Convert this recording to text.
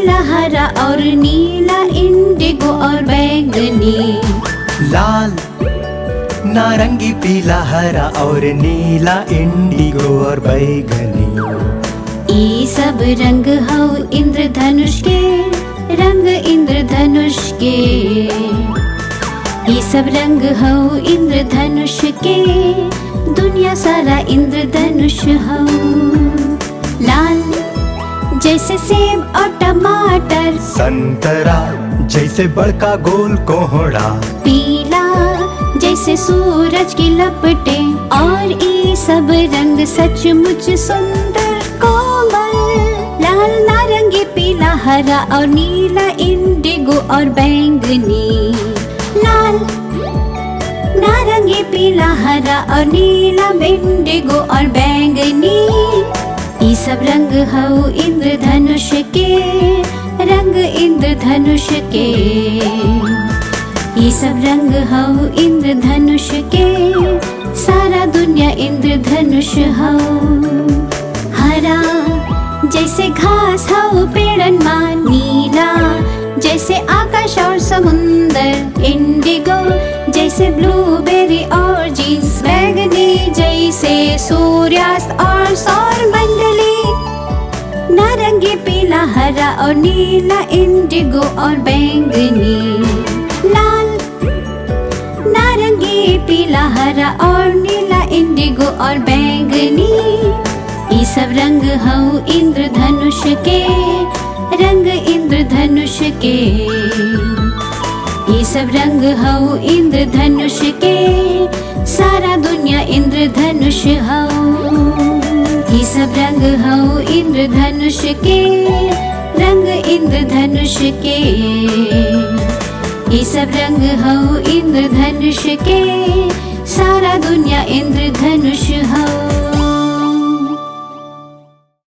पीला हरा और नीला, इंडिगो और बैंगनी। लाल नारंगी पीला हरा और नीला, इंडिगो और बैगनी। ये सब रंग हो इंद्रधनुष के, रंग इंद्रधनुष के। ये सब रंग हो इंद्रधनुष के, दुनिया सारा इंद्रधनुष हो। लाल जैसे सेब और टमाटर, संतरा जैसे बड़का गोल कोहड़ा। पीला जैसे सूरज की लपटें, और ये सब रंग सचमुच सुंदर कोमल। लाल नारंगी पीला हरा और नीला, इंडिगो और बैंगनी। लाल नारंगी पीला हरा और नीला, इंडिगो और बैंगनी। ये सब रंग हो इंद्रधनुष के, रंग इंद्रधनुष के। ये सब रंग हो इंद्रधनुष के, सारा दुनिया इंद्रधनुष हो। हरा जैसे घास हो पेड़न मा, नीला जैसे आकाश और समुंदर, इंडिगो जैसे ब्लूबेरी और जींस, बैंगनी जैसे सूर्यास्त और सौर मंडली। नारंगी पीला हरा और नीला, इंडिगो और बैंगनी। लाल नारंगी पीला हरा और नीला, इंडिगो और बैंगनी। ये सब रंग हो इंद्रधनुष के, रंग इंद्रधनुष के। ये सब रंग हो इंद्रधनुष के, सारा दुनिया इंद्रधनुष हो। ये सब रंग हो इंद्रधनुष के, रंग इंद्रधनुष के। ये सब रंग हो इंद्रधनुष के, सारा दुनिया इंद्रधनुष हो।